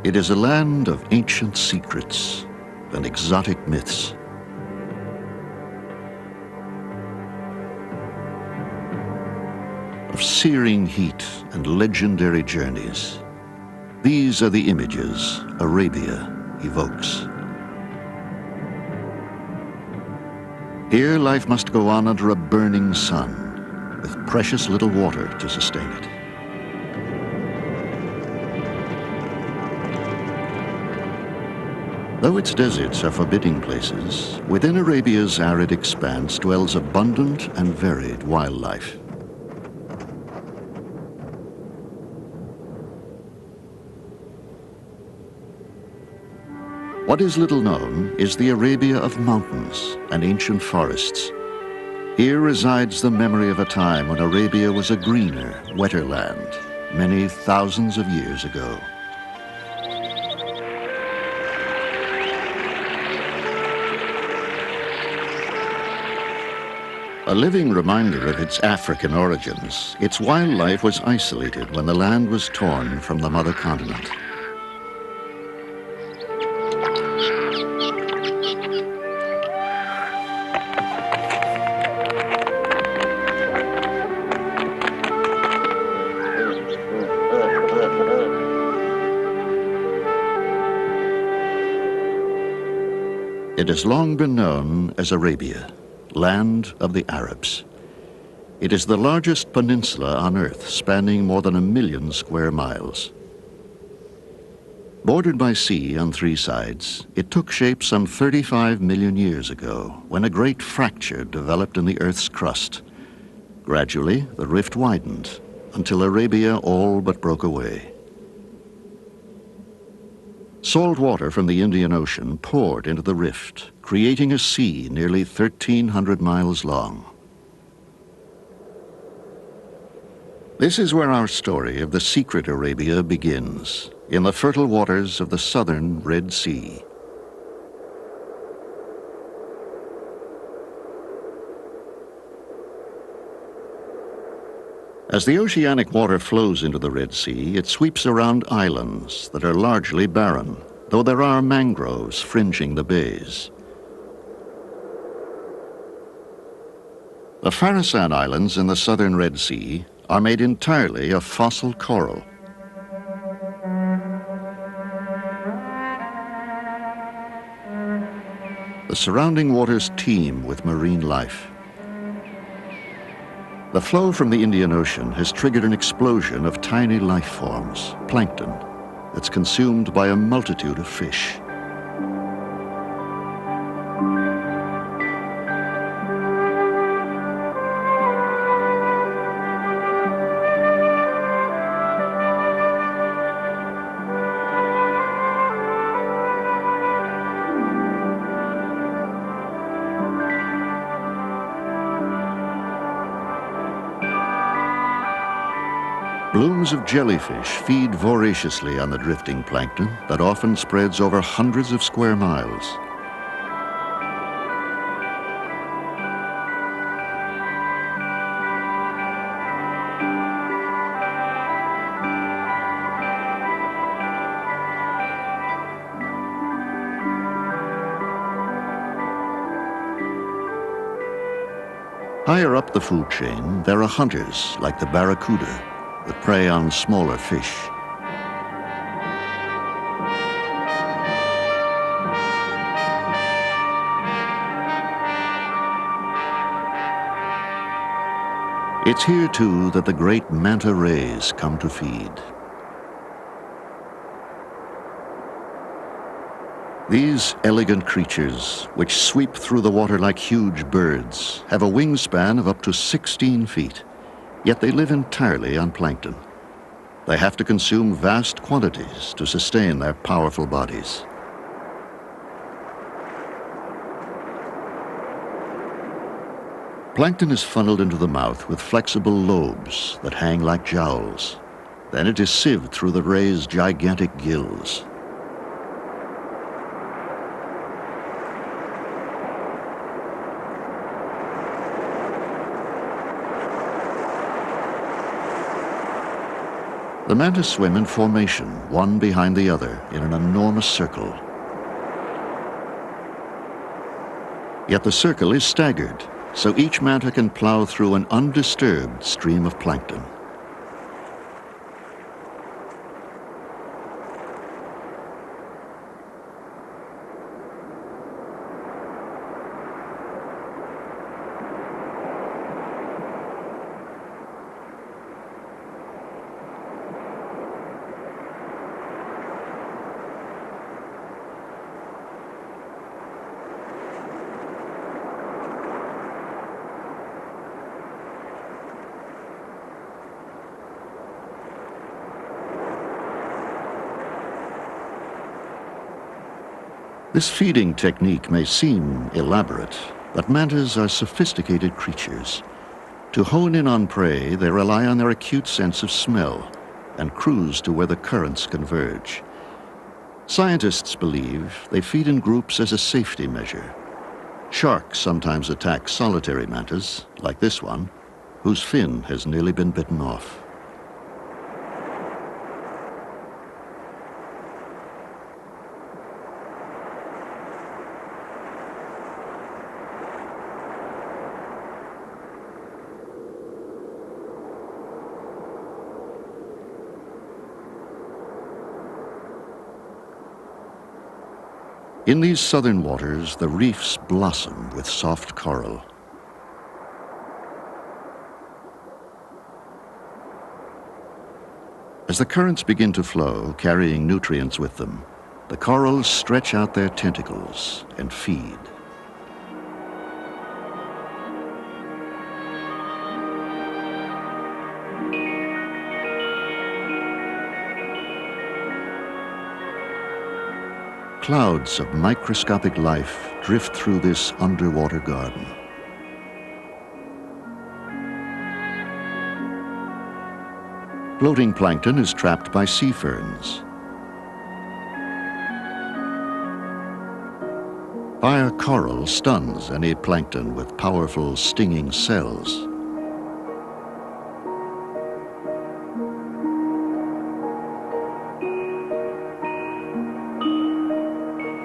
It is a land of ancient secrets and exotic myths. Of searing heat and legendary journeys. These are the images Arabia evokes. Here life must go on under a burning sun, with precious little water to sustain it. Though its deserts are forbidding places, within Arabia's arid expanse dwells abundant and varied wildlife. What is little known is the Arabia of mountains and ancient forests. Here resides the memory of a time when Arabia was a greener, wetter land, many thousands of years ago. A living reminder of its African origins, its wildlife was isolated when the land was torn from the mother continent. It has long been known as Arabia, land of the Arabs. It is the largest peninsula on Earth, spanning more than 1 million square miles. Bordered by sea on 3 sides, it took shape some 35 million years ago, when a great fracture developed in the Earth's crust. Gradually, the rift widened, until Arabia all but broke away. Salt water from the Indian Ocean poured into the rift, creating a sea nearly 1,300 miles long. This is where our story of the secret Arabia begins, in the fertile waters of the southern Red Sea. As the oceanic water flows into the Red Sea, it sweeps around islands that are largely barren, though there are mangroves fringing the bays. The Farasan Islands in the southern Red Sea are made entirely of fossil coral. The surrounding waters teem with marine life. The flow from the Indian Ocean has triggered an explosion of tiny life forms, plankton, that's consumed by a multitude of fish. Blooms of jellyfish feed voraciously on the drifting plankton that often spreads over hundreds of square miles. Higher up the food chain, there are hunters like the barracuda that prey on smaller fish. It's here, too, that the great manta rays come to feed. These elegant creatures, which sweep through the water like huge birds, have a wingspan of up to 16 feet, yet they live entirely on plankton. They have to consume vast quantities to sustain their powerful bodies. Plankton is funneled into the mouth with flexible lobes that hang like jowls. Then it is sieved through the ray's gigantic gills. The mantis swim in formation, one behind the other, in an enormous circle. Yet the circle is staggered, so each manta can plow through an undisturbed stream of plankton. This feeding technique may seem elaborate, but mantas are sophisticated creatures. To hone in on prey, they rely on their acute sense of smell and cruise to where the currents converge. Scientists believe they feed in groups as a safety measure. Sharks sometimes attack solitary mantas, like this one, whose fin has nearly been bitten off. In these southern waters, the reefs blossom with soft coral. As the currents begin to flow, carrying nutrients with them, the corals stretch out their tentacles and feed. Clouds of microscopic life drift through this underwater garden. Floating plankton is trapped by sea ferns. Fire coral stuns any plankton with powerful stinging cells.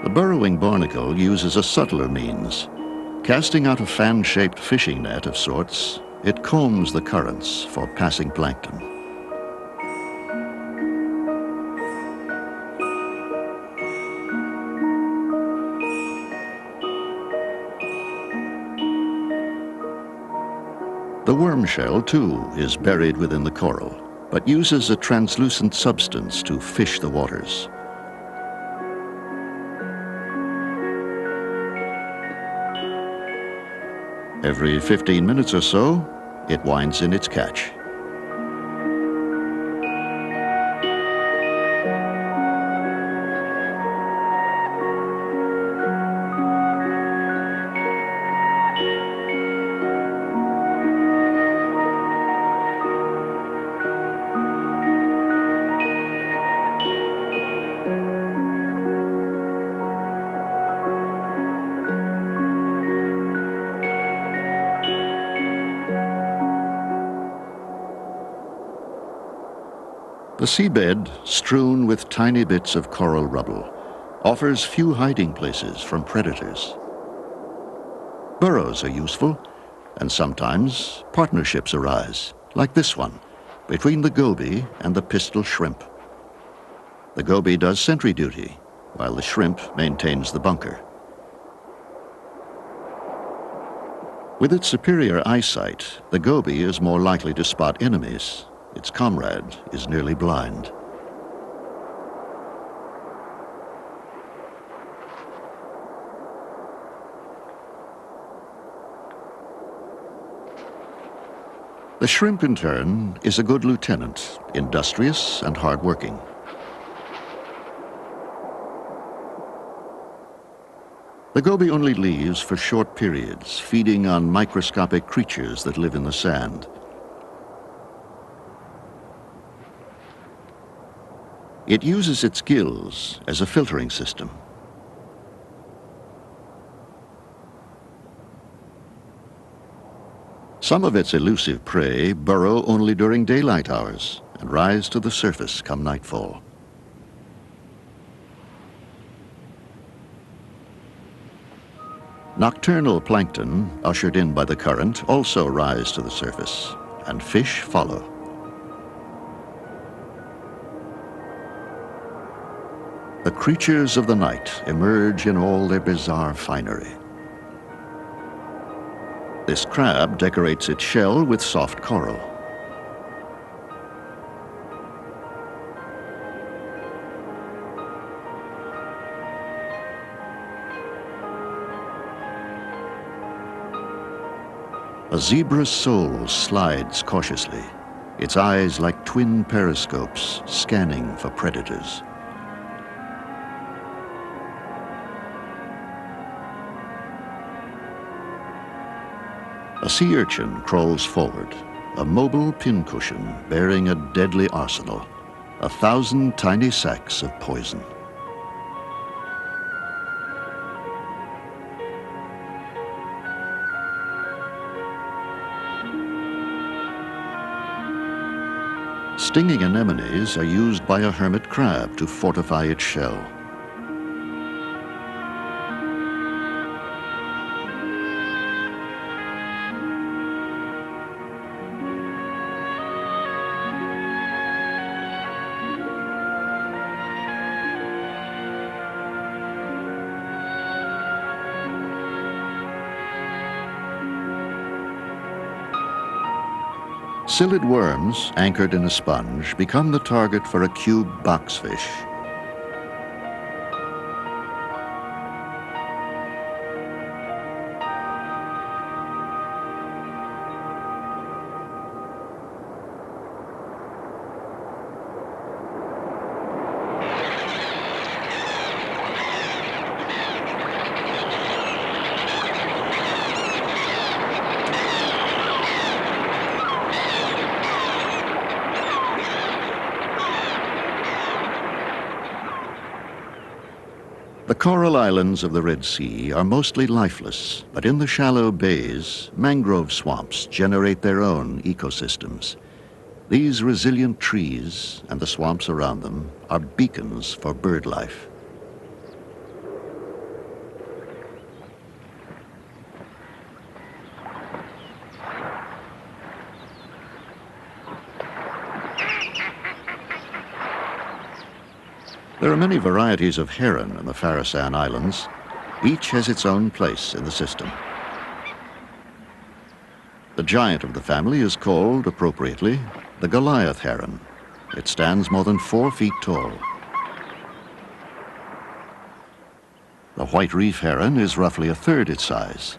The burrowing barnacle uses a subtler means. Casting out a fan-shaped fishing net of sorts, it combs the currents for passing plankton. The worm shell, too, is buried within the coral, but uses a translucent substance to fish the waters. Every 15 minutes or so, it winds in its catch. The seabed, strewn with tiny bits of coral rubble, offers few hiding places from predators. Burrows are useful. And sometimes partnerships arise, like this one, between the goby and the pistol shrimp. The goby does sentry duty, while the shrimp maintains the bunker. With its superior eyesight, the goby is more likely to spot enemies. Its comrade is nearly blind. The shrimp, in turn, is a good lieutenant, industrious and hardworking. The goby only leaves for short periods, feeding on microscopic creatures that live in the sand. It uses its gills as a filtering system. Some of its elusive prey burrow only during daylight hours and rise to the surface come nightfall. Nocturnal plankton, ushered in by the current, also rise to the surface, and fish follow. The creatures of the night emerge in all their bizarre finery. This crab decorates its shell with soft coral. A zebra's soul slides cautiously, its eyes like twin periscopes scanning for predators. A sea urchin crawls forward, a mobile pincushion bearing a deadly arsenal, 1,000 tiny sacks of poison. Stinging anemones are used by a hermit crab to fortify its shell. Psyllid worms, anchored in a sponge, become the target for a cube boxfish. The coral islands of the Red Sea are mostly lifeless, but in the shallow bays, mangrove swamps generate their own ecosystems. These resilient trees and the swamps around them are beacons for bird life. There are many varieties of heron in the Farasan Islands. Each has its own place in the system. The giant of the family is called, appropriately, the Goliath heron. It stands more than 4 feet tall. The white reef heron is roughly a third its size.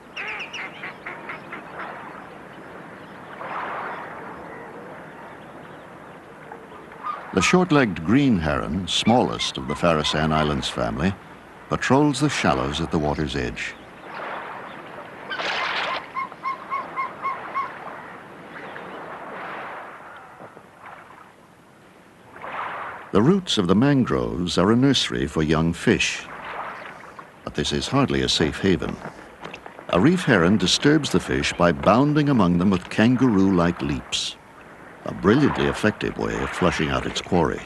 The short-legged green heron, smallest of the Farasan Islands family, patrols the shallows at the water's edge. The roots of the mangroves are a nursery for young fish, but this is hardly a safe haven. A reef heron disturbs the fish by bounding among them with kangaroo-like leaps. A brilliantly effective way of flushing out its quarry.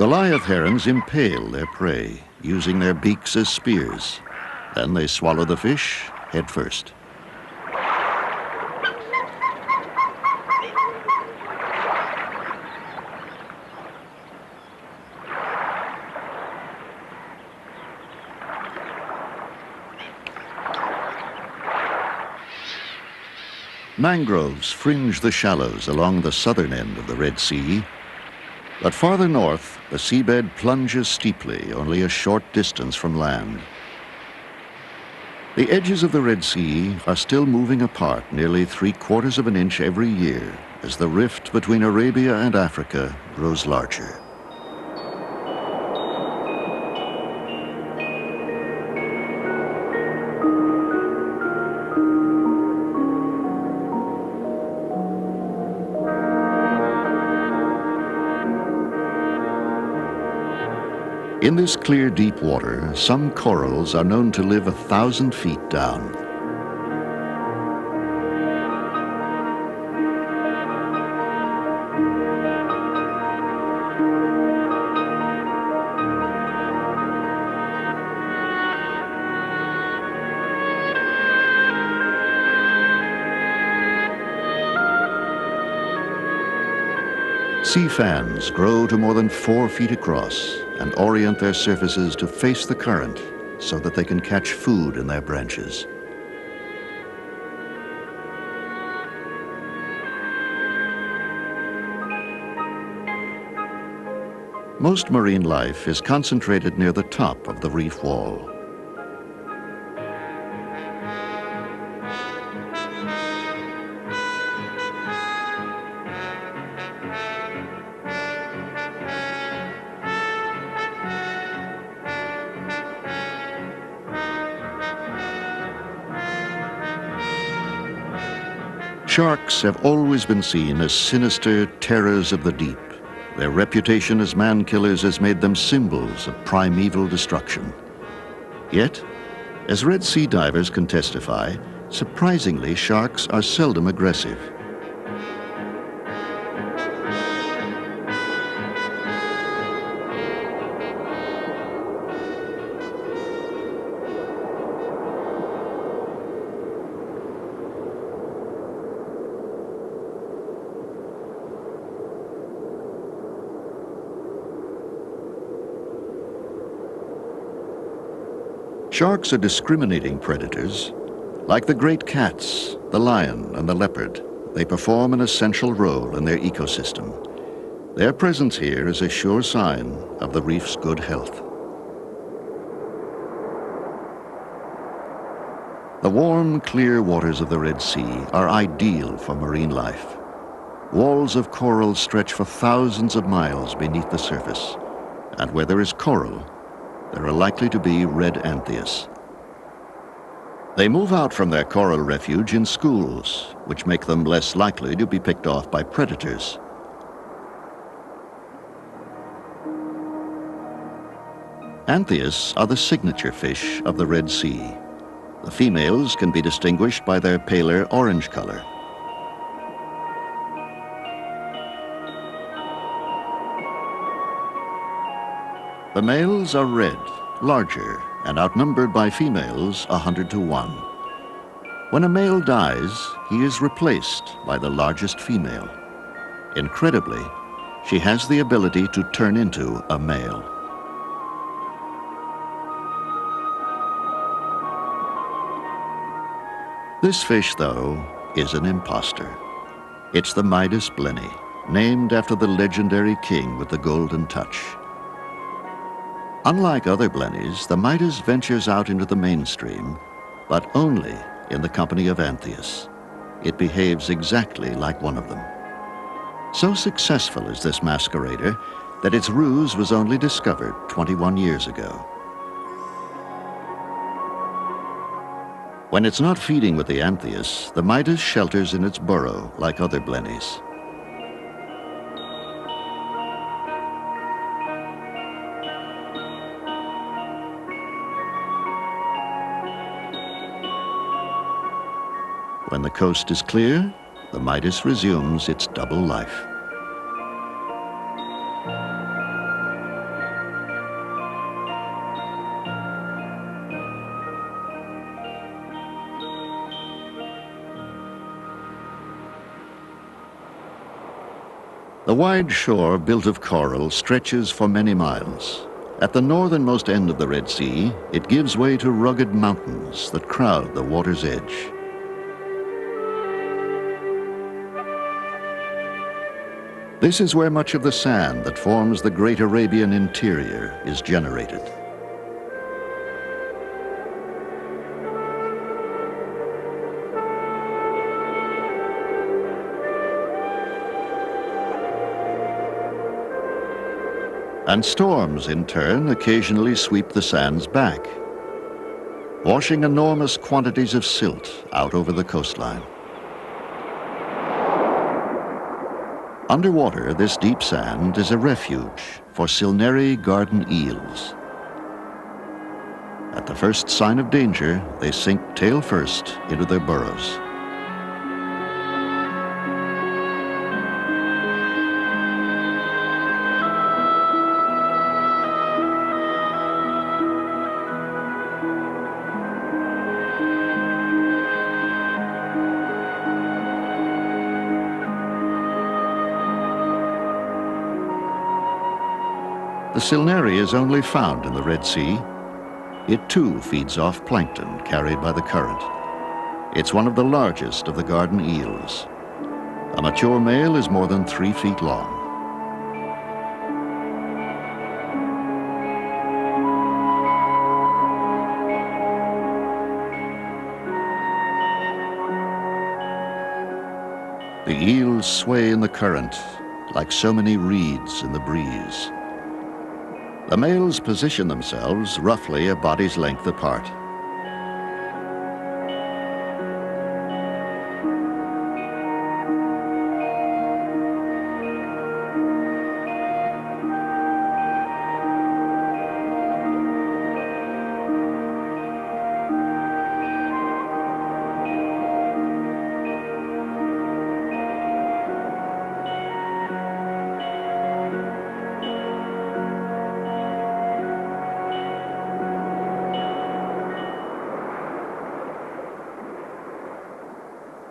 Goliath herons impale their prey, using their beaks as spears. Then they swallow the fish head first. Mangroves fringe the shallows along the southern end of the Red Sea, but farther north, the seabed plunges steeply only a short distance from land. The edges of the Red Sea are still moving apart nearly 3/4 of an inch every year as the rift between Arabia and Africa grows larger. In this clear, deep water, some corals are known to live 1,000 feet down. Sea fans grow to more than 4 feet across and orient their surfaces to face the current so that they can catch food in their branches. Most marine life is concentrated near the top of the reef wall. Sharks have always been seen as sinister terrors of the deep. Their reputation as man-killers has made them symbols of primeval destruction. Yet, as Red Sea divers can testify, surprisingly, sharks are seldom aggressive. Sharks are discriminating predators. Like the great cats, the lion, and the leopard, they perform an essential role in their ecosystem. Their presence here is a sure sign of the reef's good health. The warm, clear waters of the Red Sea are ideal for marine life. Walls of coral stretch for thousands of miles beneath the surface, and where there is coral, there are likely to be red anthias. They move out from their coral refuge in schools, which make them less likely to be picked off by predators. Anthias are the signature fish of the Red Sea. The females can be distinguished by their paler orange color. The males are red, larger, and outnumbered by females 100 to 1. When a male dies, he is replaced by the largest female. Incredibly, she has the ability to turn into a male. This fish, though, is an imposter. It's the Midas blenny, named after the legendary king with the golden touch. Unlike other blennies, the Midas ventures out into the mainstream, but only in the company of anthias. It behaves exactly like one of them. So successful is this masquerader that its ruse was only discovered 21 years ago. When it's not feeding with the anthias, the Midas shelters in its burrow like other blennies. When the coast is clear, the Midas resumes its double life. The wide shore built of coral stretches for many miles. At the northernmost end of the Red Sea, it gives way to rugged mountains that crowd the water's edge. This is where much of the sand that forms the Great Arabian interior is generated. And storms, in turn, occasionally sweep the sands back, washing enormous quantities of silt out over the coastline. Underwater, this deep sand is a refuge for Silneri garden eels. At the first sign of danger, they sink tail first into their burrows. The Silneri is only found in the Red Sea. It too feeds off plankton carried by the current. It's one of the largest of the garden eels. A mature male is more than 3 feet long. The eels sway in the current like so many reeds in the breeze. The males position themselves roughly a body's length apart.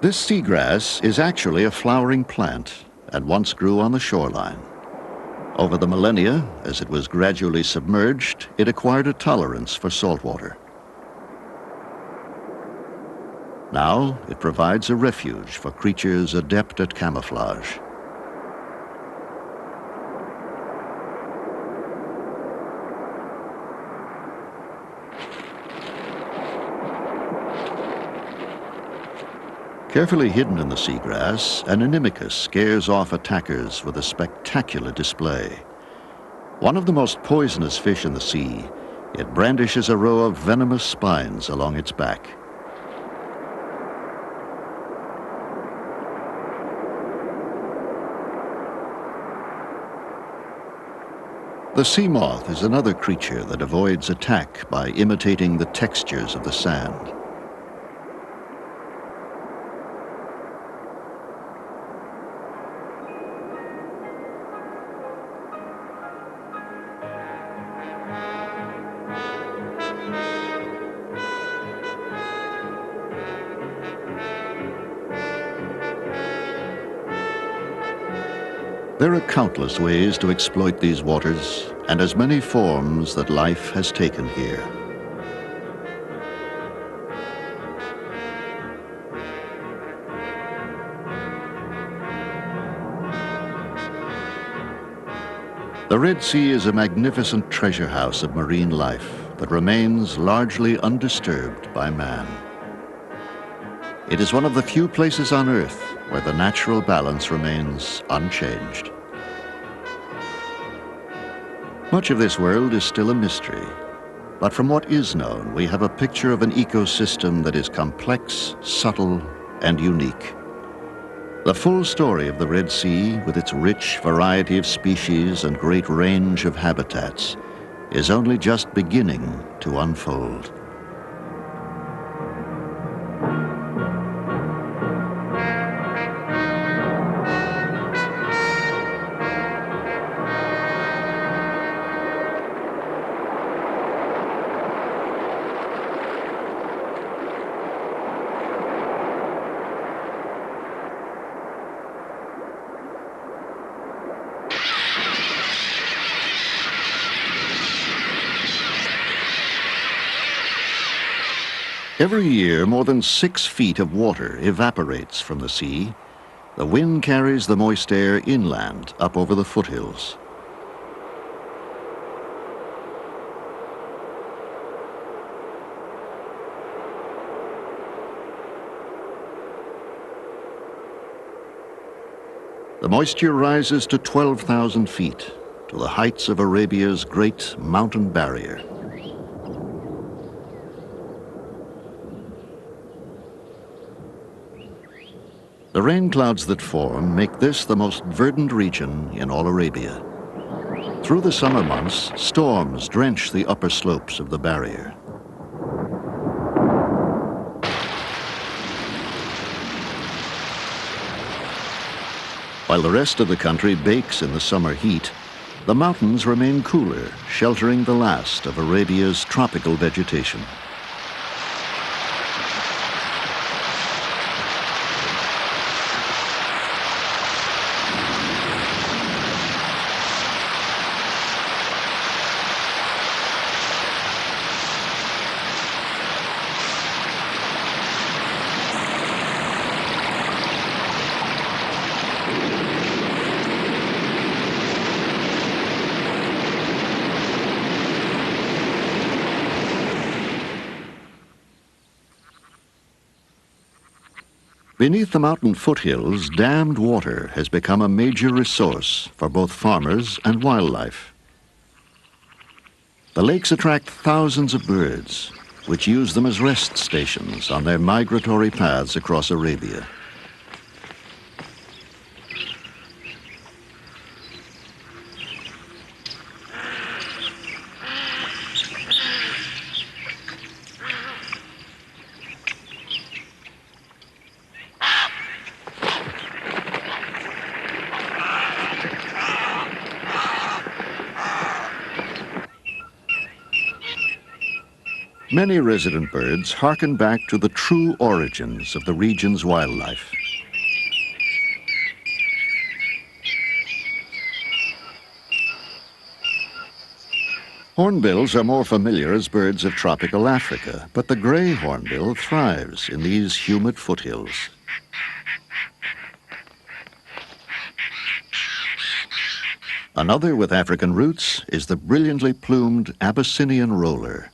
This seagrass is actually a flowering plant and once grew on the shoreline. Over the millennia, as it was gradually submerged, it acquired a tolerance for salt water. Now it provides a refuge for creatures adept at camouflage. Carefully hidden in the seagrass, an animicus scares off attackers with a spectacular display. One of the most poisonous fish in the sea, it brandishes a row of venomous spines along its back. The sea moth is another creature that avoids attack by imitating the textures of the sand. There are countless ways to exploit these waters, and as many forms that life has taken here. The Red Sea is a magnificent treasure house of marine life that remains largely undisturbed by man. It is one of the few places on Earth where the natural balance remains unchanged. Much of this world is still a mystery, but from what is known, we have a picture of an ecosystem that is complex, subtle, and unique. The full story of the Red Sea, with its rich variety of species and great range of habitats, is only just beginning to unfold. Every year, more than 6 feet of water evaporates from the sea. The wind carries the moist air inland up over the foothills. The moisture rises to 12,000 feet, to the heights of Arabia's great mountain barrier. The rain clouds that form make this the most verdant region in all Arabia. Through the summer months, storms drench the upper slopes of the barrier. While the rest of the country bakes in the summer heat, the mountains remain cooler, sheltering the last of Arabia's tropical vegetation. Beneath the mountain foothills, dammed water has become a major resource for both farmers and wildlife. The lakes attract thousands of birds, which use them as rest stations on their migratory paths across Arabia. Many resident birds hearken back to the true origins of the region's wildlife. Hornbills are more familiar as birds of tropical Africa, but the gray hornbill thrives in these humid foothills. Another with African roots is the brilliantly plumed Abyssinian roller.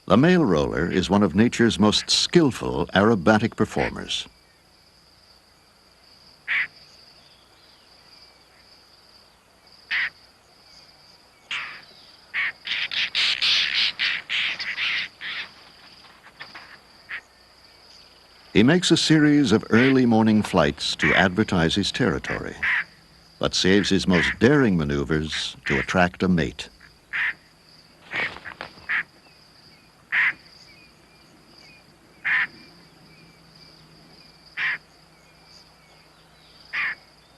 The male roller is one of nature's most skillful aerobatic performers. He makes a series of early morning flights to advertise his territory, but saves his most daring maneuvers to attract a mate.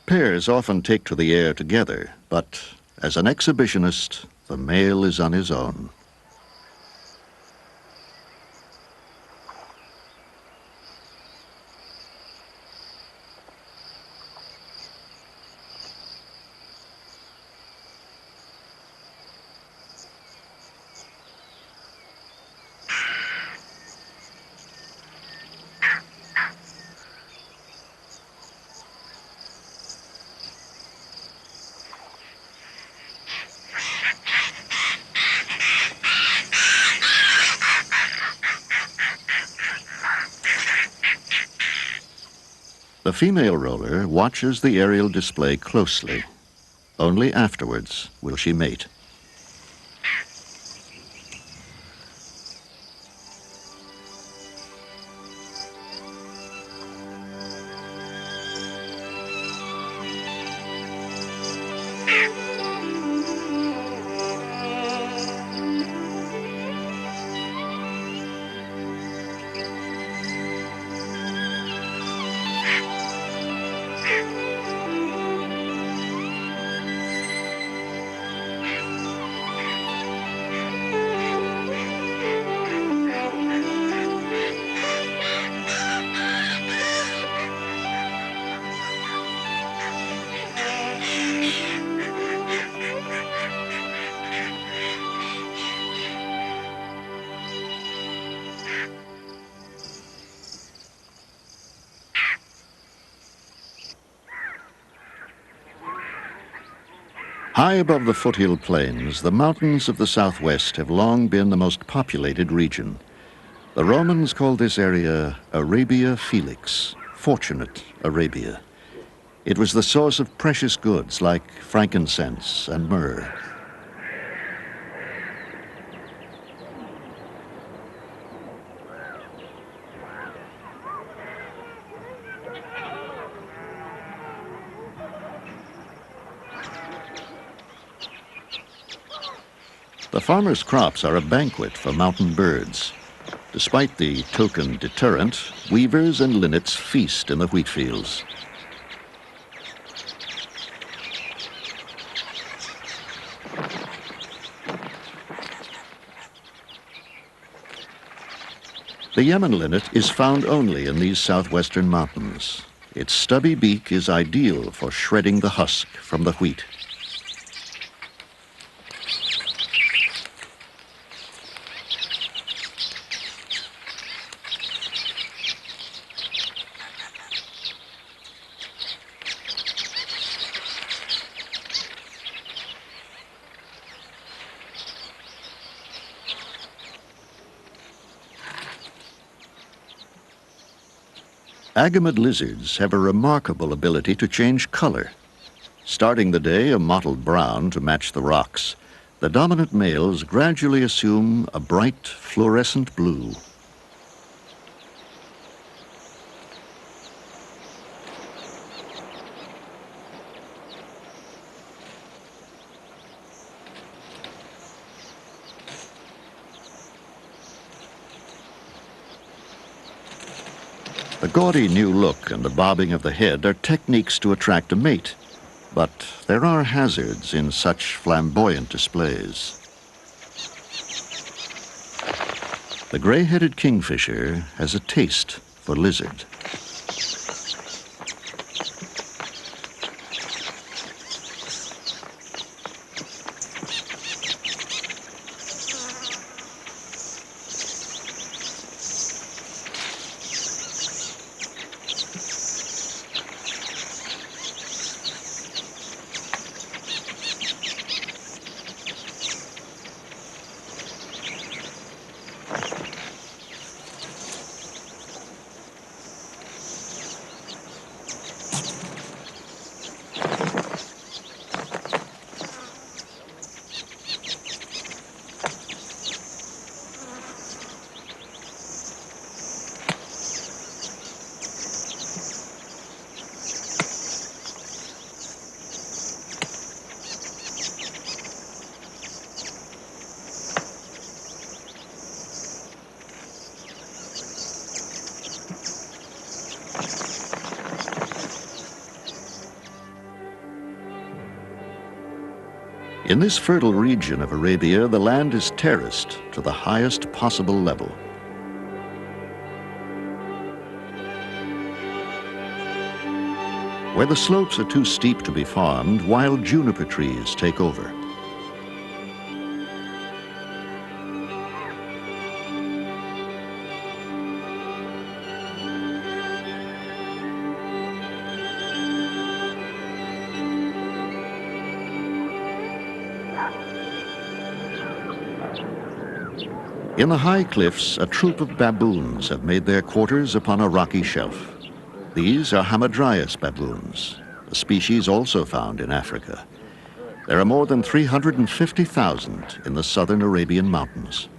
Pairs often take to the air together, but as an exhibitionist, the male is on his own. The female roller watches the aerial display closely. Only afterwards will she mate. High above the foothill plains, the mountains of the southwest have long been the most populated region. The Romans called this area Arabia Felix, fortunate Arabia. It was the source of precious goods like frankincense and myrrh. The farmers' crops are a banquet for mountain birds. Despite the token deterrent, weavers and linnets feast in the wheat fields. The Yemen linnet is found only in these southwestern mountains. Its stubby beak is ideal for shredding the husk from the wheat. Agamid lizards have a remarkable ability to change color. Starting the day a mottled brown to match the rocks, the dominant males gradually assume a bright fluorescent blue. The gaudy new look and the bobbing of the head are techniques to attract a mate, but there are hazards in such flamboyant displays. The gray-headed kingfisher has a taste for lizard. In this fertile region of Arabia, the land is terraced to the highest possible level. Where the slopes are too steep to be farmed, wild juniper trees take over. In the high cliffs, a troop of baboons have made their quarters upon a rocky shelf. These are Hamadryas baboons, a species also found in Africa. There are more than 350,000 in the southern Arabian mountains.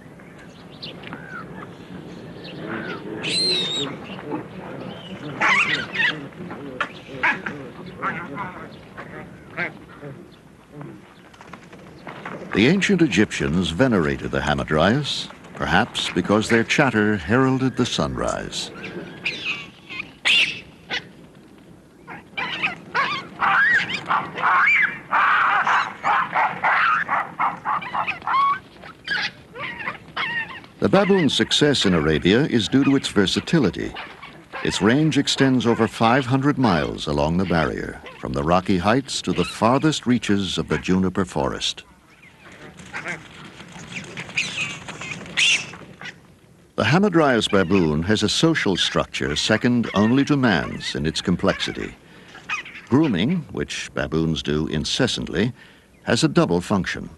The ancient Egyptians venerated the Hamadryas, perhaps because their chatter heralded the sunrise. The baboon's success in Arabia is due to its versatility. Its range extends over 500 miles along the barrier, from the rocky heights to the farthest reaches of the juniper forest. The Hamadryas baboon has a social structure second only to man's in its complexity. Grooming, which baboons do incessantly, has a double function.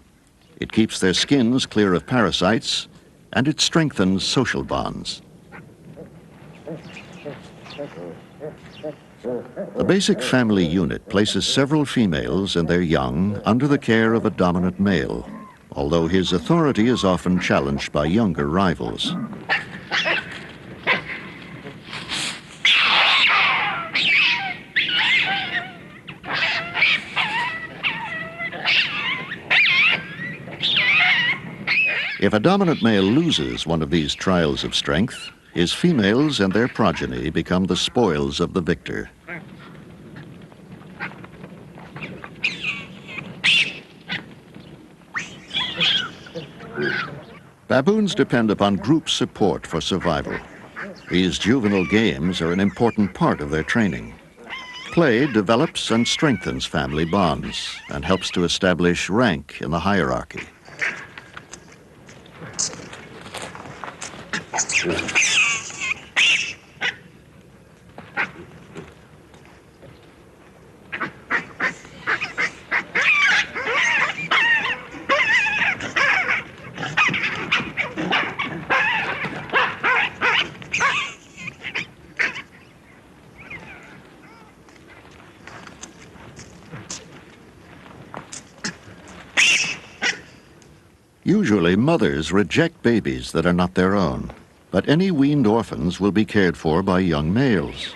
It keeps their skins clear of parasites, and it strengthens social bonds. The basic family unit places several females and their young under the care of a dominant male, although his authority is often challenged by younger rivals. If a dominant male loses one of these trials of strength, his females and their progeny become the spoils of the victor. Baboons depend upon group support for survival. These juvenile games are an important part of their training. Play develops and strengthens family bonds and helps to establish rank in the hierarchy. Usually, mothers reject babies that are not their own, but any weaned orphans will be cared for by young males.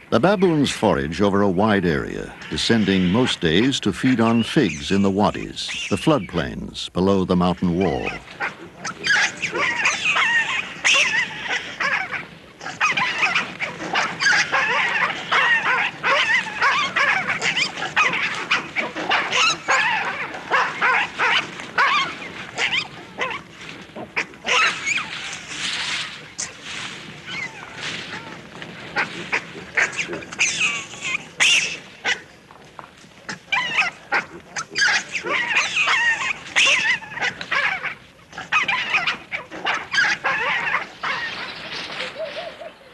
The baboons forage over a wide area, descending most days to feed on figs in the wadis, the floodplains below the mountain wall.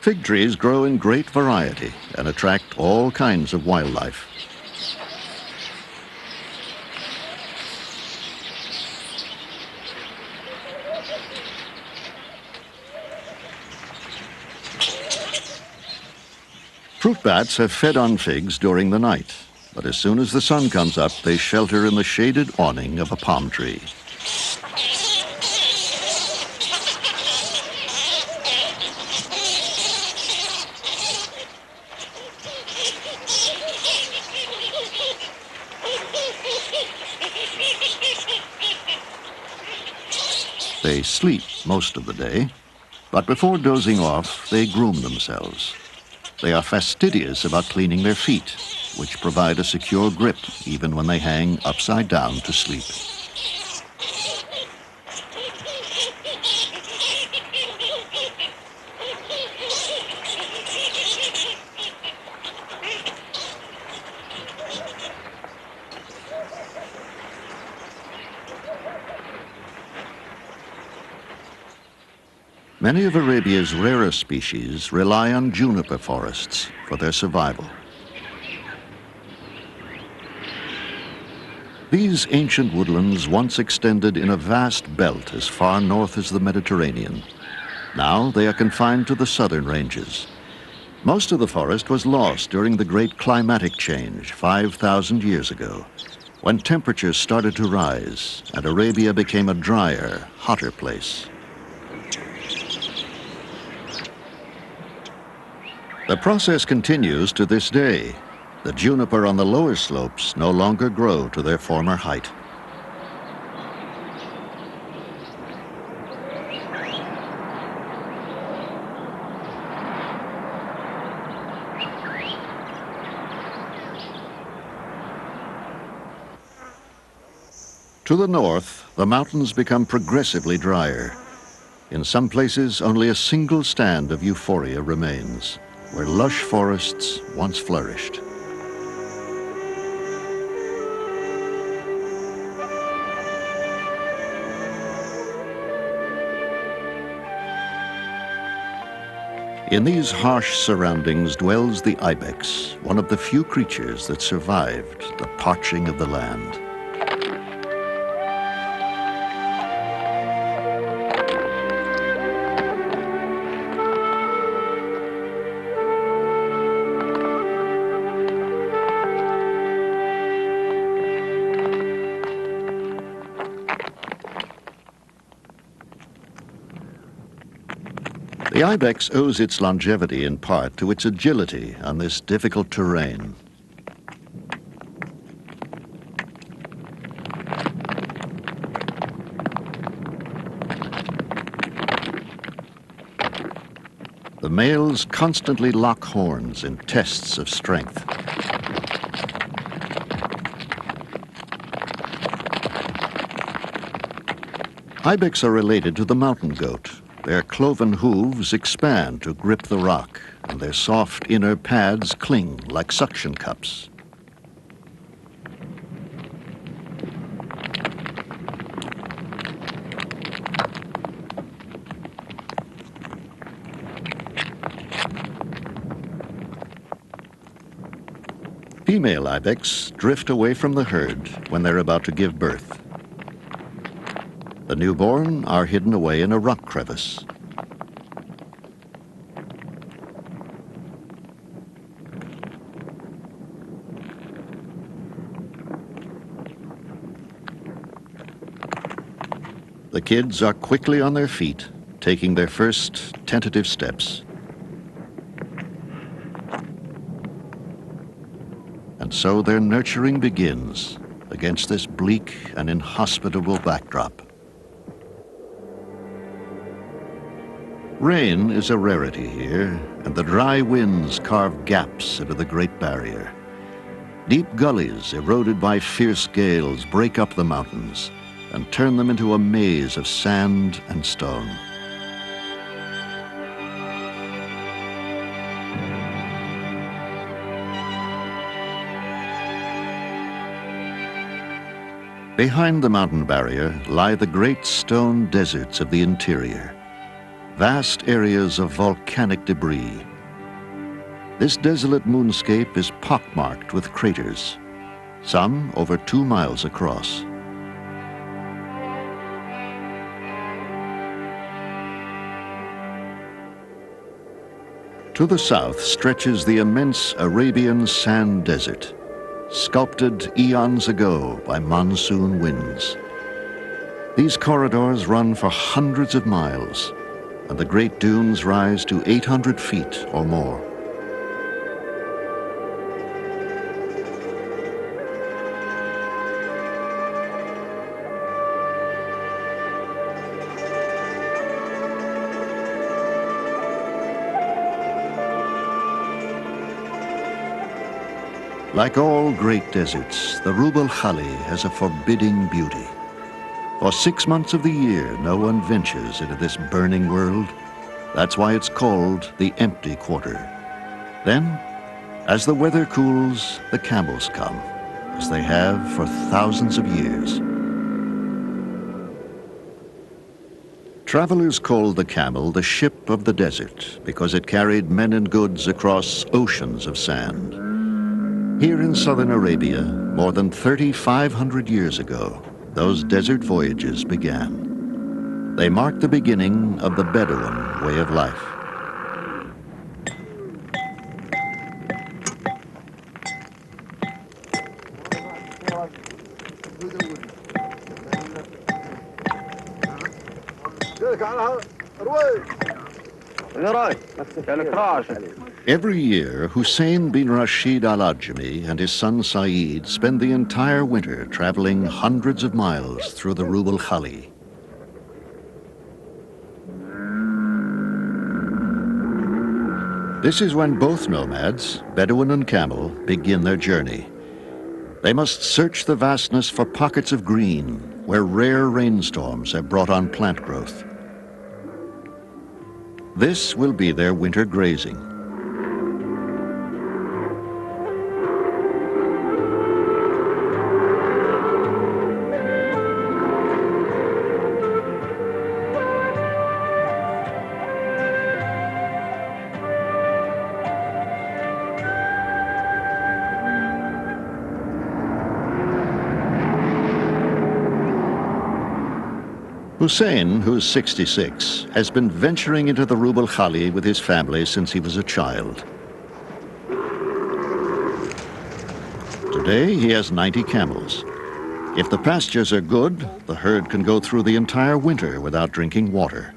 Fig trees grow in great variety and attract all kinds of wildlife. Fruit bats have fed on figs during the night, but as soon as the sun comes up, they shelter in the shaded awning of a palm tree. They sleep most of the day, but before dozing off, they groom themselves. They are fastidious about cleaning their feet, which provide a secure grip even when they hang upside down to sleep. Many of Arabia's rarer species rely on juniper forests for their survival. These ancient woodlands once extended in a vast belt as far north as the Mediterranean. Now they are confined to the southern ranges. Most of the forest was lost during the great climatic change 5,000 years ago, when temperatures started to rise and Arabia became a drier, hotter place. The process continues to this day. The juniper on the lower slopes no longer grow to their former height. To the north, the mountains become progressively drier. In some places, only a single stand of euphorbia remains, where lush forests once flourished. In these harsh surroundings dwells the ibex, one of the few creatures that survived the parching of the land. The ibex owes its longevity in part to its agility on this difficult terrain. The males constantly lock horns in tests of strength. Ibex are related to the mountain goat. Their cloven hooves expand to grip the rock, and their soft inner pads cling like suction cups. Female ibex drift away from the herd when they're about to give birth. The newborn are hidden away in a rock crevice. The kids are quickly on their feet, taking their first tentative steps. And so their nurturing begins against this bleak and inhospitable backdrop. Rain is a rarity here, and the dry winds carve gaps into the Great Barrier. Deep gullies eroded by fierce gales break up the mountains and turn them into a maze of sand and stone. Behind the mountain barrier lie the great stone deserts of the interior. Vast areas of volcanic debris. This desolate moonscape is pockmarked with craters, some over 2 miles across. To the south stretches the immense Arabian sand desert, sculpted eons ago by monsoon winds. These corridors run for hundreds of miles, and the great dunes rise to 800 feet or more. Like all great deserts, the Rub al-Khali has a forbidding beauty. For 6 months of the year, no one ventures into this burning world. That's why it's called the empty quarter. Then, as the weather cools, the camels come, as they have for thousands of years. Travelers called the camel the ship of the desert because it carried men and goods across oceans of sand. Here in southern Arabia, more than 3,500 years ago, those desert voyages began. They marked the beginning of the Bedouin way of life. Every year, Hussein bin Rashid al-Ajami and his son Saeed spend the entire winter traveling hundreds of miles through the Rub al-Khali. This is when both nomads, Bedouin and camel, begin their journey. They must search the vastness for pockets of green where rare rainstorms have brought on plant growth. This will be their winter grazing. Hussein, who's 66, has been venturing into the Rub al Khali with his family since he was a child. Today, he has 90 camels. If the pastures are good, the herd can go through the entire winter without drinking water.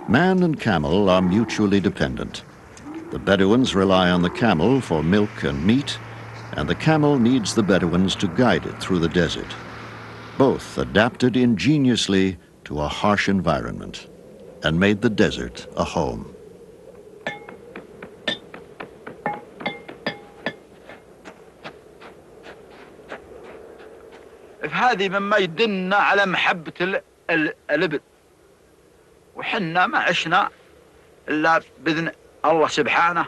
Man and camel are mutually dependent. The Bedouins rely on the camel for milk and meat, and the camel needs the Bedouins to guide it through the desert. Both adapted ingeniously to a harsh environment and made the desert a home. هذه مما يدلنا على محبة الإبل وحنا ما عشنا إلا بإذن الله سبحانه.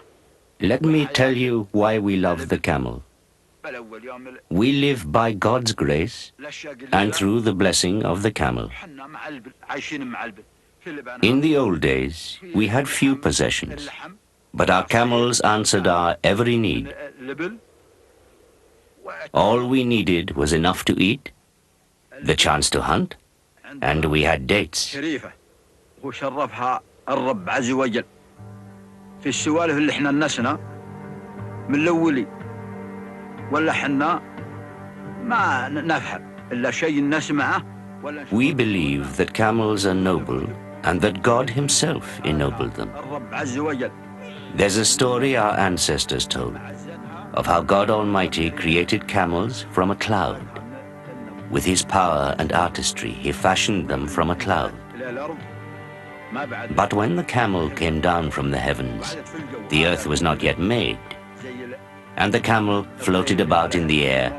Let me tell you why we love the camel. We live by God's grace and through the blessing of the camel. In the old days, we had few possessions, but our camels answered our every need. All we needed was enough to eat, the chance to hunt, and we had dates. وشرفها الرب عز وجل في السوالف اللي احنا نسنا من الأولي ولا حنا ما نفهم إلا شيء نسمعه. We believe that camels are noble and that God himself ennobled them. الرب عز وجل. There's a story our ancestors told of how God Almighty created camels from a cloud. With his power and artistry, he fashioned them from a cloud. But when the camel came down from the heavens, the earth was not yet made, and the camel floated about in the air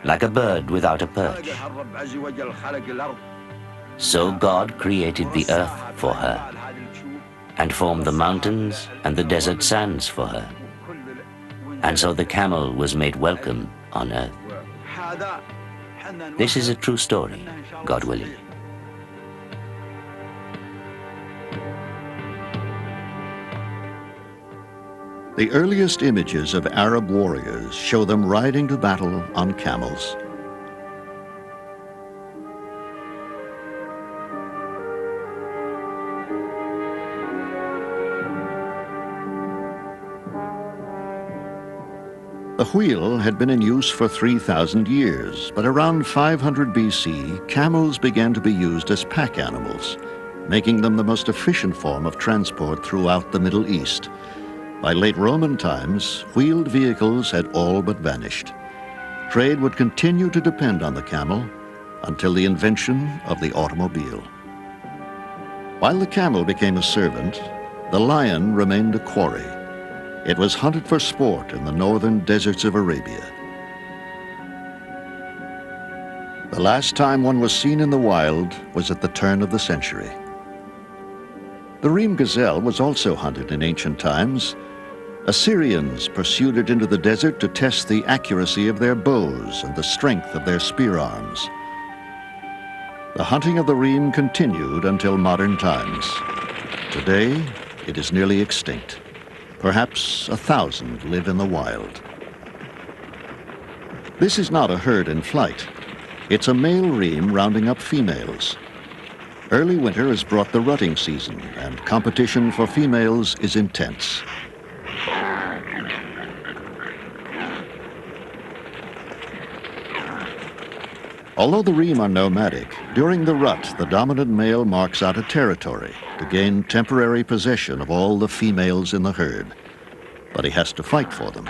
like a bird without a perch. So God created the earth for her, and formed the mountains and the desert sands for her. And so the camel was made welcome on earth. This is a true story, God willing. The earliest images of Arab warriors show them riding to battle on camels. The wheel had been in use for 3,000 years, but around 500 BC, camels began to be used as pack animals, making them the most efficient form of transport throughout the Middle East. By late Roman times, wheeled vehicles had all but vanished. Trade would continue to depend on the camel until the invention of the automobile. While the camel became a servant, the lion remained a quarry. It was hunted for sport in the northern deserts of Arabia. The last time one was seen in the wild was at the turn of the century. The Reem gazelle was also hunted in ancient times. Assyrians pursued it into the desert to test the accuracy of their bows and the strength of their spear arms. The hunting of the Reem continued until modern times. Today, it is nearly extinct. Perhaps 1,000 live in the wild. This is not a herd in flight. It's a male reem rounding up females. Early winter has brought the rutting season, and competition for females is intense. Although the reem are nomadic, during the rut, the dominant male marks out a territory to gain temporary possession of all the females in the herd. But he has to fight for them.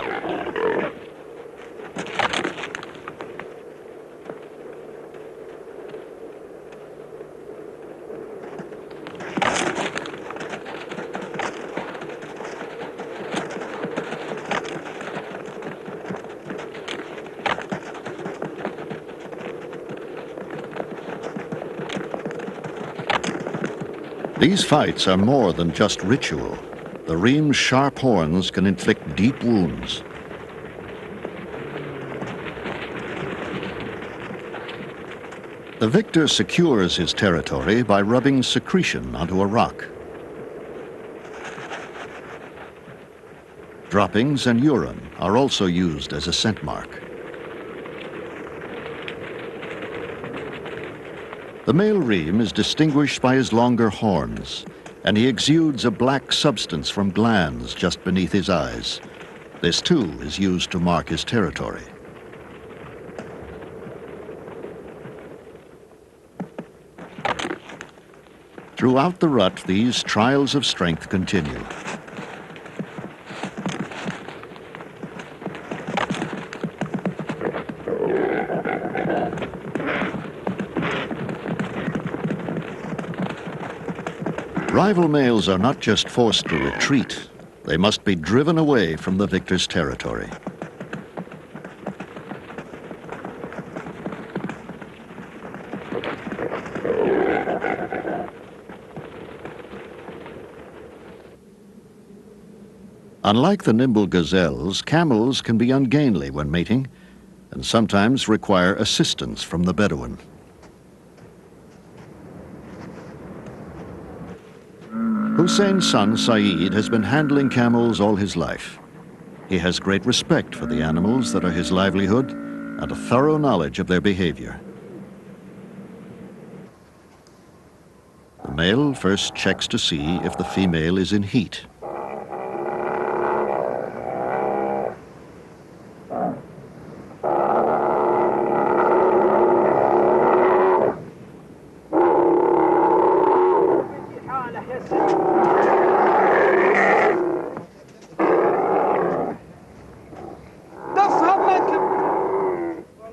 These fights are more than just ritual. The reem's sharp horns can inflict deep wounds. The victor secures his territory by rubbing secretion onto a rock. Droppings and urine are also used as a scent mark. The male reem is distinguished by his longer horns, and he exudes a black substance from glands just beneath his eyes. This too is used to mark his territory. Throughout the rut, these trials of strength continue. Rival males are not just forced to retreat, they must be driven away from the victor's territory. Unlike the nimble gazelles, camels can be ungainly when mating and sometimes require assistance from the Bedouin. Hussein's son, Saeed, has been handling camels all his life. He has great respect for the animals that are his livelihood and a thorough knowledge of their behavior. The male first checks to see if the female is in heat.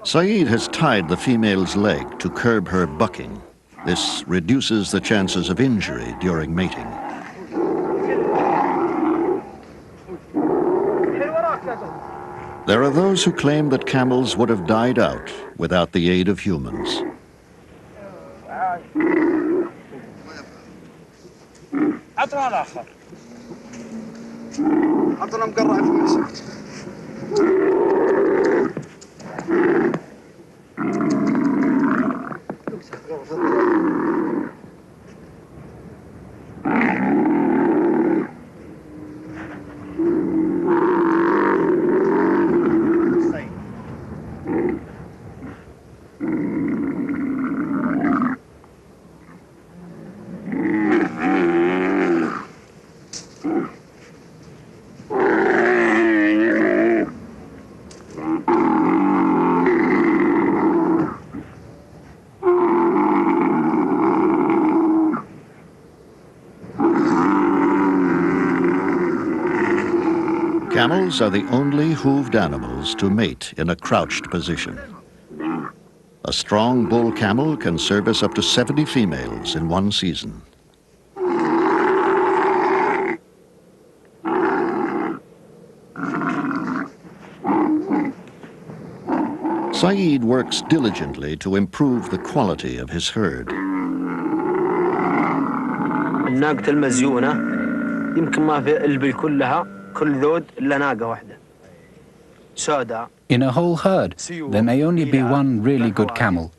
Saeed has tied the female's leg to curb her bucking. This reduces the chances of injury during mating. There are those who claim that camels would have died out without the aid of humans. Camels are the only hooved animals to mate in a crouched position. A strong bull camel can service up to 70 females in one season. Saeed works diligently to improve the quality of his herd. الناقة المزيونة يمكن ما في البل كلها كل ذود إلا ناقة واحدة سوداء. In a whole herd, there may only be one really good camel.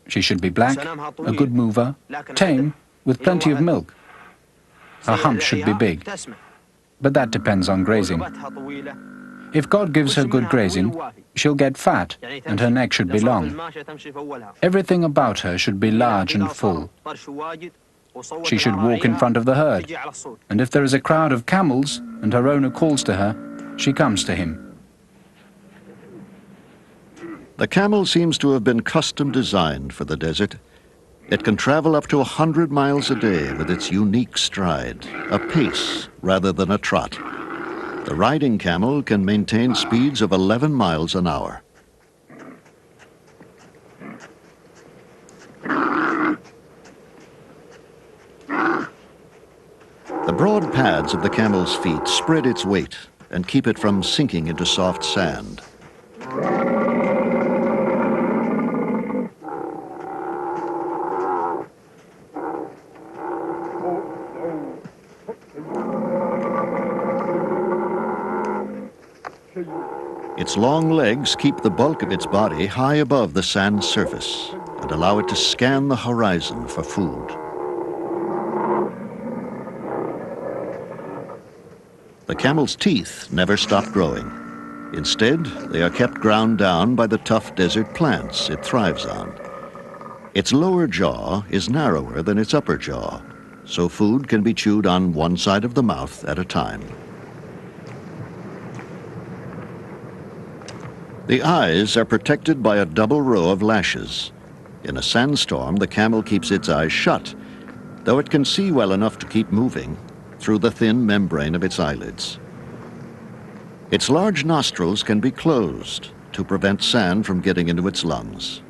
She should be black, a good mover, tame, with plenty of milk. Her hump should be big, but that depends on grazing. If God gives her good grazing, she'll get fat and her neck should be long. Everything about her should be large and full. She should walk in front of the herd, and if there is a crowd of camels and her owner calls to her, she comes to him. The camel seems to have been custom designed for the desert. It can travel up to 100 miles a day with its unique stride, a pace rather than a trot. The riding camel can maintain speeds of 11 miles an hour. The broad pads of the camel's feet spread its weight and keep it from sinking into soft sand. Its long legs keep the bulk of its body high above the sand surface and allow it to scan the horizon for food. The camel's teeth never stop growing. Instead, they are kept ground down by the tough desert plants it thrives on. Its lower jaw is narrower than its upper jaw, so food can be chewed on one side of the mouth at a time. The eyes are protected by a double row of lashes. In a sandstorm, the camel keeps its eyes shut, though it can see well enough to keep moving through the thin membrane of its eyelids. Its large nostrils can be closed to prevent sand from getting into its lungs.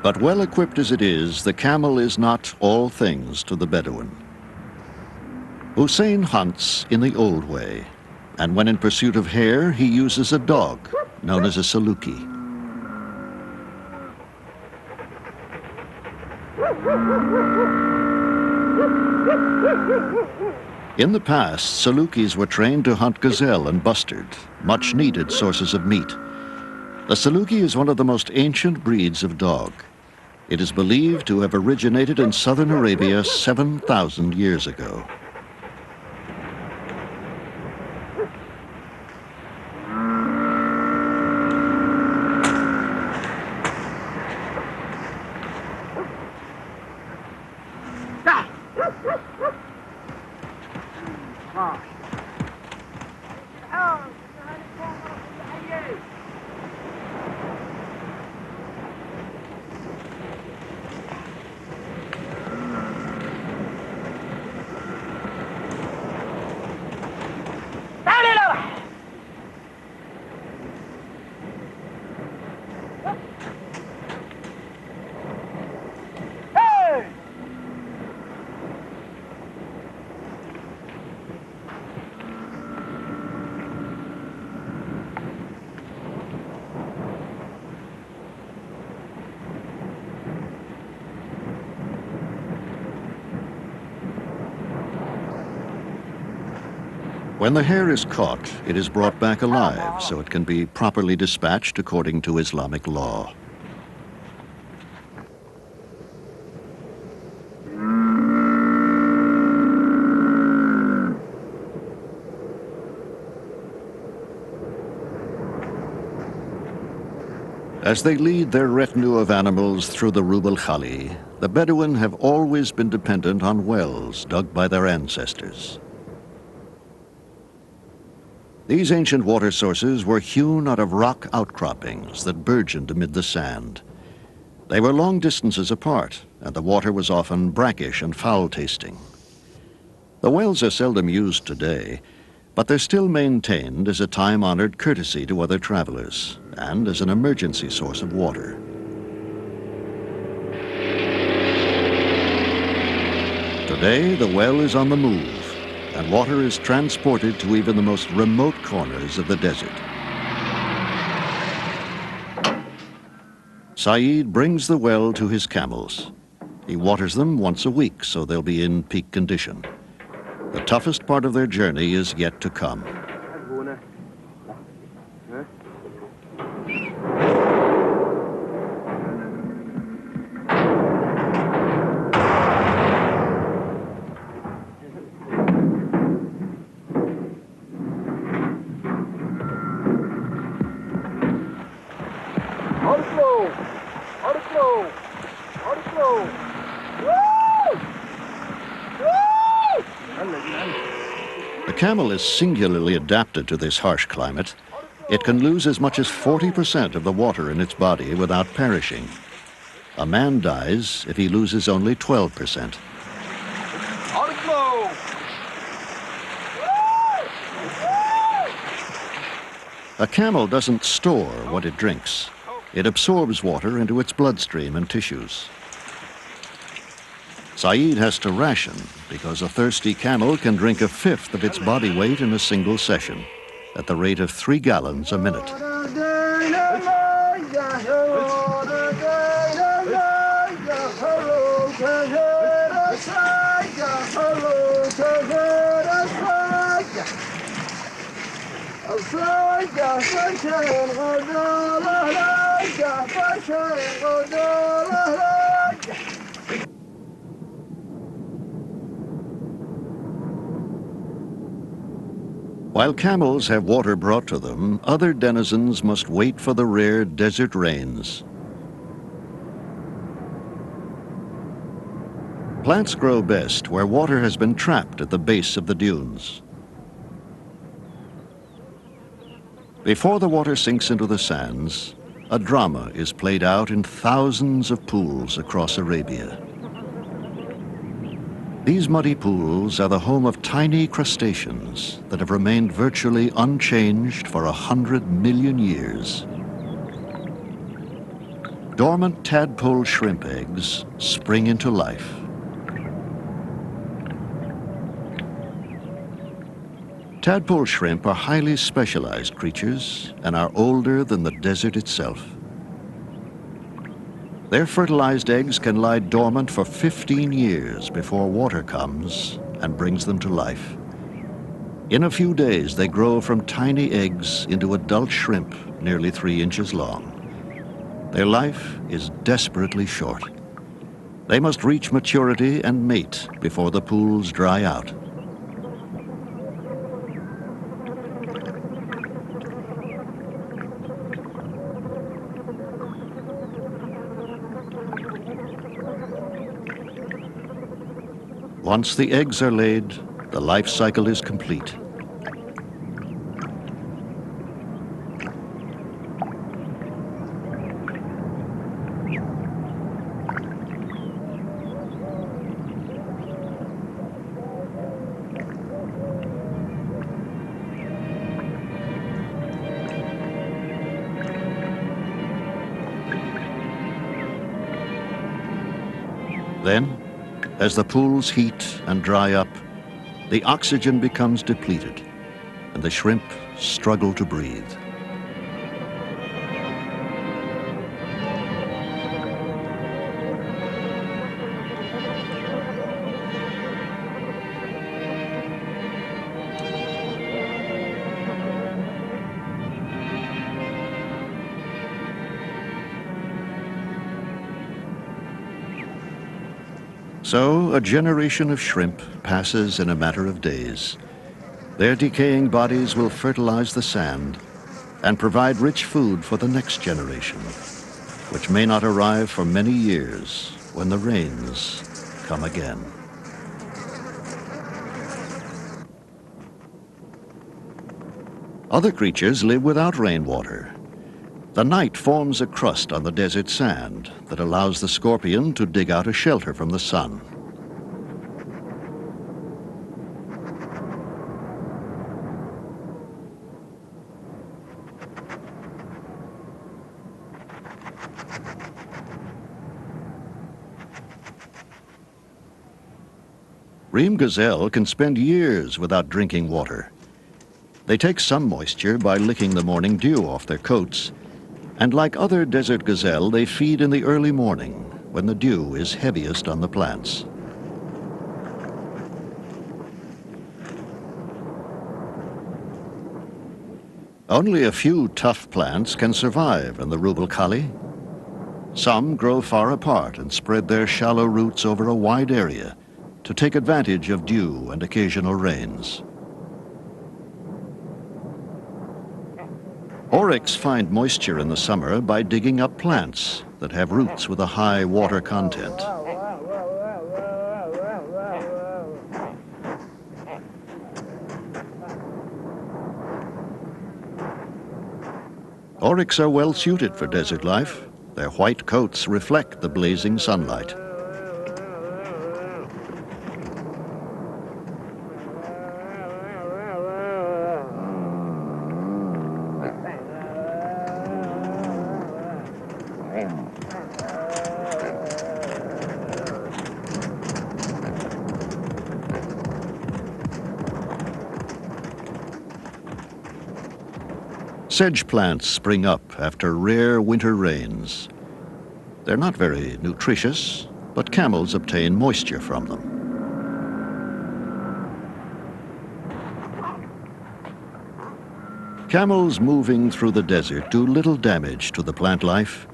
But well equipped as it is, the camel is not all things to the Bedouin. Hussein hunts in the old way, and when in pursuit of hare, he uses a dog known as a saluki. In the past, salukis were trained to hunt gazelle and bustard, much needed sources of meat. The saluki is one of the most ancient breeds of dog. It is believed to have originated in southern Arabia 7,000 years ago. When the hare is caught, it is brought back alive so it can be properly dispatched according to Islamic law. As they lead their retinue of animals through the Rub al-Khali, the Bedouin have always been dependent on wells dug by their ancestors. These ancient water sources were hewn out of rock outcroppings that burgeoned amid the sand. They were long distances apart, and the water was often brackish and foul-tasting. The wells are seldom used today, but they're still maintained as a time-honored courtesy to other travelers and as an emergency source of water. Today, the well is on the move, and water is transported to even the most remote corners of the desert. Saeed brings the well to his camels. He waters them once a week so they'll be in peak condition. The toughest part of their journey is yet to come. The camel is singularly adapted to this harsh climate. It can lose as much as 40% of the water in its body without perishing. A man dies if he loses only 12%. A camel doesn't store what it drinks. It absorbs water into its bloodstream and tissues. Saeed has to ration because a thirsty camel can drink a fifth of its body weight in a single session, at the rate of 3 gallons a minute. While camels have water brought to them, other denizens must wait for the rare desert rains. Plants grow best where water has been trapped at the base of the dunes. Before the water sinks into the sands, a drama is played out in thousands of pools across Arabia. These muddy pools are the home of tiny crustaceans that have remained virtually unchanged for 100 million years. Dormant tadpole shrimp eggs spring into life. Tadpole shrimp are highly specialized creatures and are older than the desert itself. Their fertilized eggs can lie dormant for 15 years before water comes and brings them to life. In a few days, they grow from tiny eggs into adult shrimp nearly 3 inches long. Their life is desperately short. They must reach maturity and mate before the pools dry out. Once the eggs are laid, the life cycle is complete. Then, as the pools heat and dry up, the oxygen becomes depleted, and the shrimp struggle to breathe. So, a generation of shrimp passes in a matter of days. Their decaying bodies will fertilize the sand and provide rich food for the next generation, which may not arrive for many years when the rains come again. Other creatures live without rainwater. The night forms a crust on the desert sand that allows the scorpion to dig out a shelter from the sun. Reem gazelle can spend years without drinking water. They take some moisture by licking the morning dew off their coats, and like other desert gazelle, they feed in the early morning when the dew is heaviest on the plants. Only a few tough plants can survive in the Rub' al Khali. Some grow far apart and spread their shallow roots over a wide area to take advantage of dew and occasional rains. Oryx find moisture in the summer by digging up plants that have roots with a high water content. Oryx are well suited for desert life. Their white coats reflect the blazing sunlight. Sedge plants spring up after rare winter rains. They're not very nutritious, but camels obtain moisture from them. Camels moving through the desert do little damage to the plant life.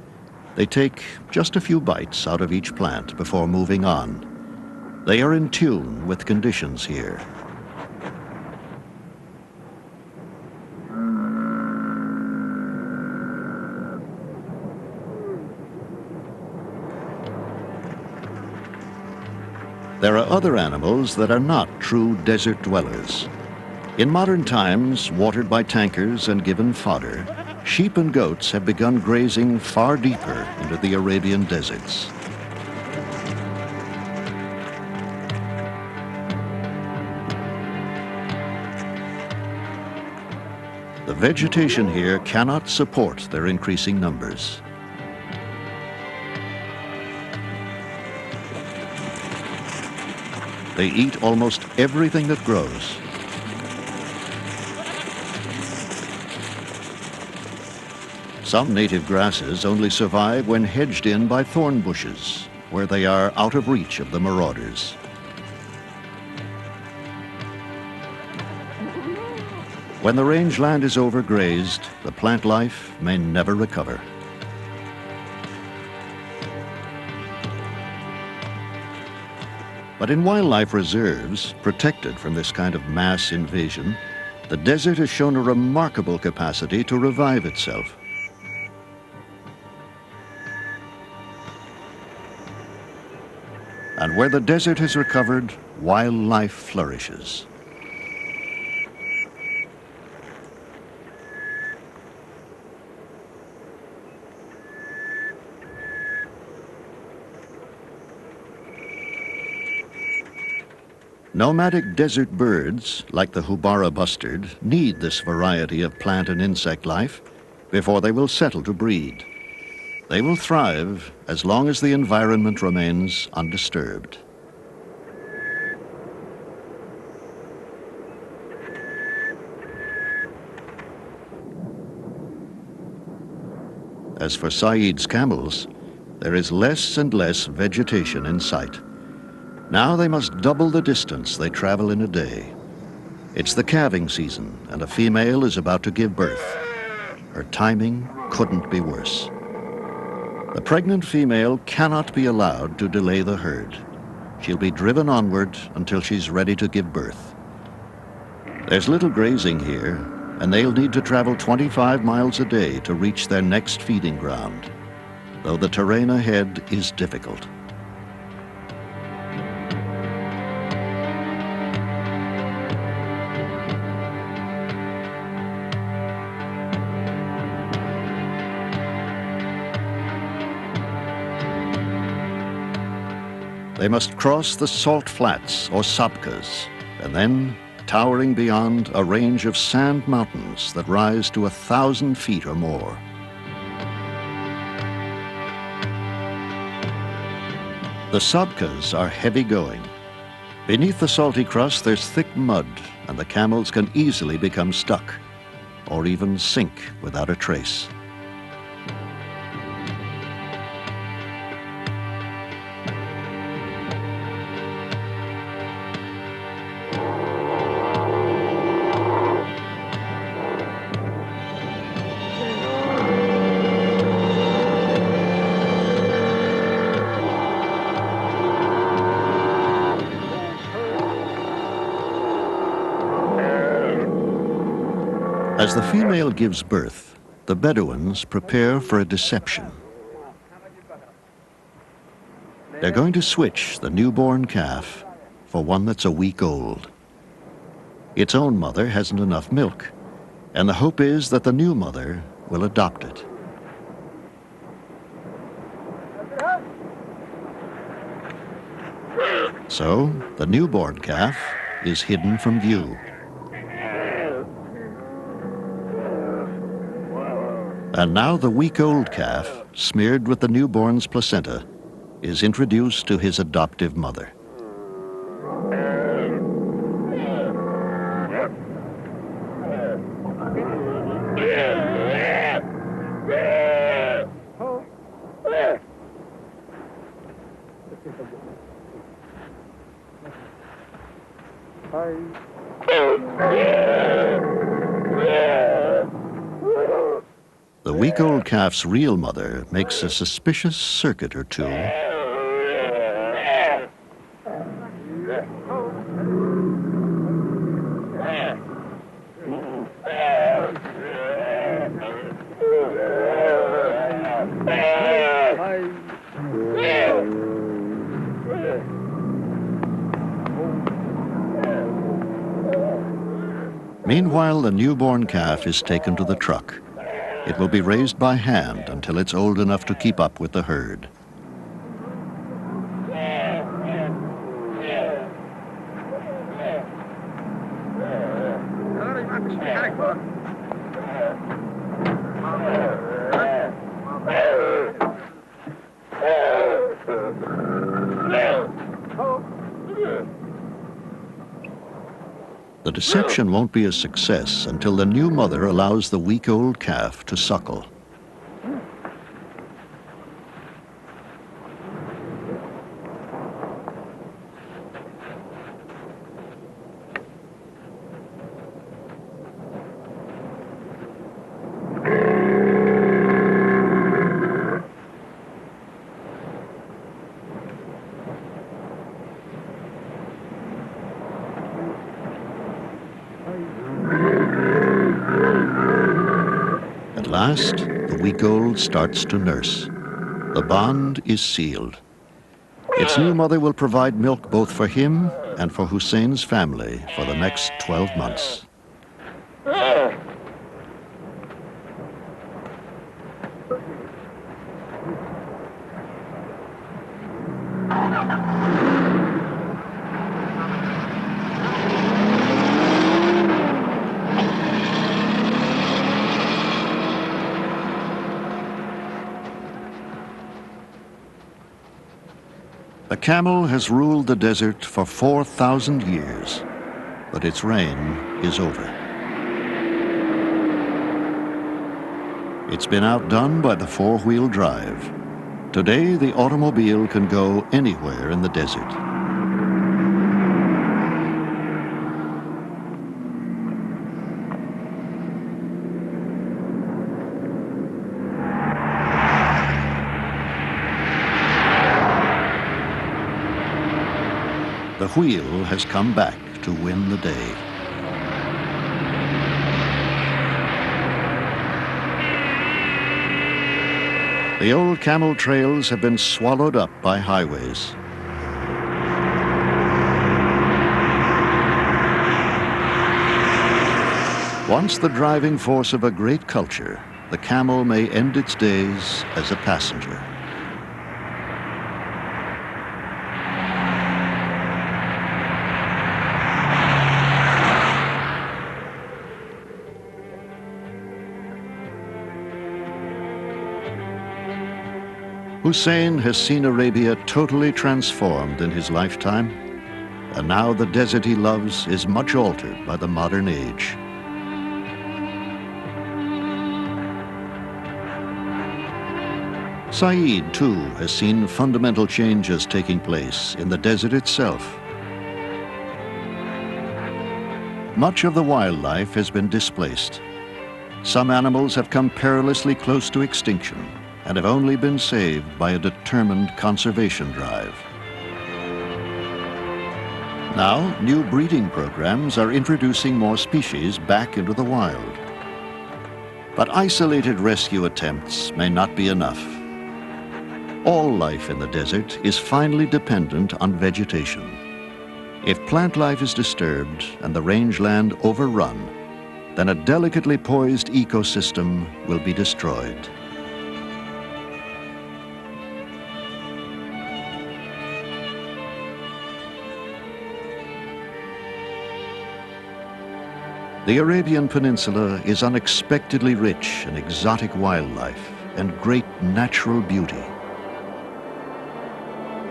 They take just a few bites out of each plant before moving on. They are in tune with conditions here. There are other animals that are not true desert dwellers. In modern times, watered by tankers and given fodder, sheep and goats have begun grazing far deeper into the Arabian deserts. The vegetation here cannot support their increasing numbers. They eat almost everything that grows. Some native grasses only survive when hedged in by thorn bushes, where they are out of reach of the marauders. When the rangeland is overgrazed, the plant life may never recover. But in wildlife reserves, protected from this kind of mass invasion, the desert has shown a remarkable capacity to revive itself. And where the desert has recovered, wildlife flourishes. Nomadic desert birds, like the houbara bustard, need this variety of plant and insect life before they will settle to breed. They will thrive as long as the environment remains undisturbed. As for Saeed's camels, there is less and less vegetation in sight. Now they must double the distance they travel in a day. It's the calving season, and a female is about to give birth. Her timing couldn't be worse. The pregnant female cannot be allowed to delay the herd. She'll be driven onward until she's ready to give birth. There's little grazing here, and they'll need to travel 25 miles a day to reach their next feeding ground, though the terrain ahead is difficult. They must cross the salt flats or sabkas, and then, towering beyond, a range of sand mountains that rise to 1,000 feet or more. The sabkas are heavy going. Beneath the salty crust, there's thick mud, and the camels can easily become stuck, or even sink without a trace. As the female gives birth, the Bedouins prepare for a deception. They're going to switch the newborn calf for one that's a week old. Its own mother hasn't enough milk, and the hope is that the new mother will adopt it. So, the newborn calf is hidden from view. And now the week-old calf, smeared with the newborn's placenta, is introduced to his adoptive mother. week-old calf's real mother makes a suspicious circuit or two. Meanwhile, the newborn calf is taken to the truck. It will be raised by hand until it's old enough to keep up with the herd. The deception won't be a success until the new mother allows the week-old calf to suckle. At last, the week-old starts to nurse. The bond is sealed. Its new mother will provide milk both for him and for Hussein's family for the next 12 months. The camel has ruled the desert for 4,000 years, but its reign is over. It's been outdone by the four-wheel drive. Today, the automobile can go anywhere in the desert. The wheel has come back to win the day. The old camel trails have been swallowed up by highways. Once the driving force of a great culture, the camel may end its days as a passenger. Hussein has seen Arabia totally transformed in his lifetime, and now the desert he loves is much altered by the modern age. Saeed, too, has seen fundamental changes taking place in the desert itself. Much of the wildlife has been displaced. Some animals have come perilously close to extinction and have only been saved by a determined conservation drive. Now, new breeding programs are introducing more species back into the wild. But isolated rescue attempts may not be enough. All life in the desert is finally dependent on vegetation. If plant life is disturbed and the rangeland overrun, then a delicately poised ecosystem will be destroyed. The Arabian Peninsula is unexpectedly rich in exotic wildlife and great natural beauty.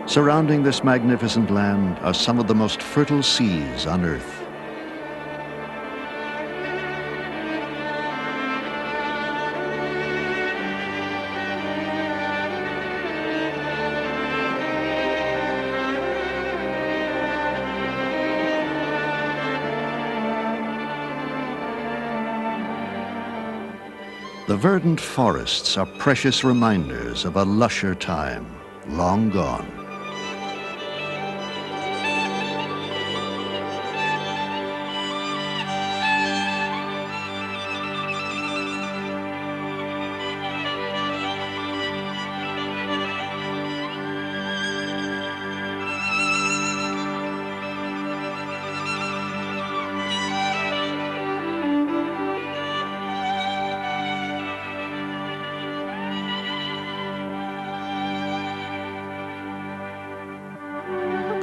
Surrounding this magnificent land are some of the most fertile seas on Earth. The verdant forests are precious reminders of a lusher time, long gone.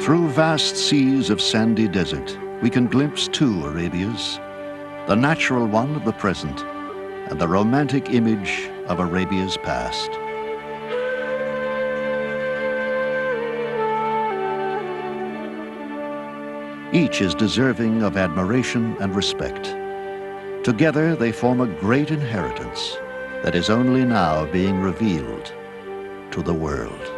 Through vast seas of sandy desert, we can glimpse two Arabias, the natural one of the present and the romantic image of Arabia's past. Each is deserving of admiration and respect. Together they form a great inheritance that is only now being revealed to the world.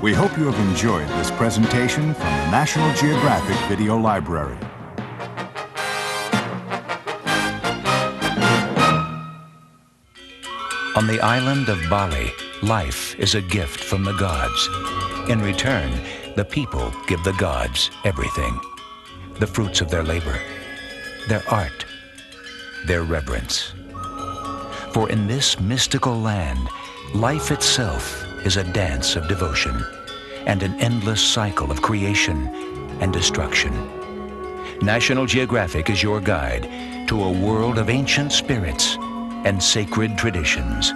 We hope you have enjoyed this presentation from the National Geographic Video Library. On the island of Bali, life is a gift from the gods. In return, the people give the gods everything: the fruits of their labor, their art, their reverence. For in this mystical land, life itself is a dance of devotion and an endless cycle of creation and destruction. National Geographic is your guide to a world of ancient spirits and sacred traditions.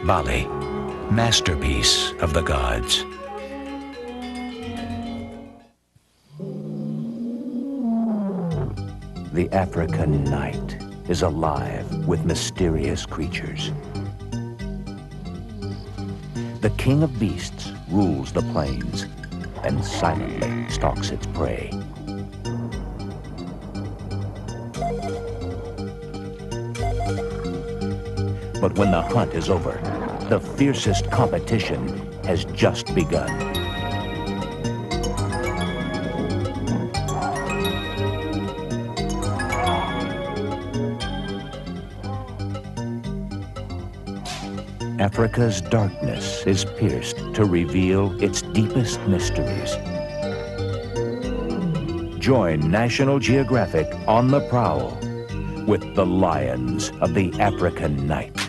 Bali, masterpiece of the gods. The African night is alive with mysterious creatures. The king of beasts rules the plains and silently stalks its prey. But when the hunt is over, the fiercest competition has just begun. Africa's darkness is pierced to reveal its deepest mysteries. Join National Geographic on the prowl with the lions of the African night.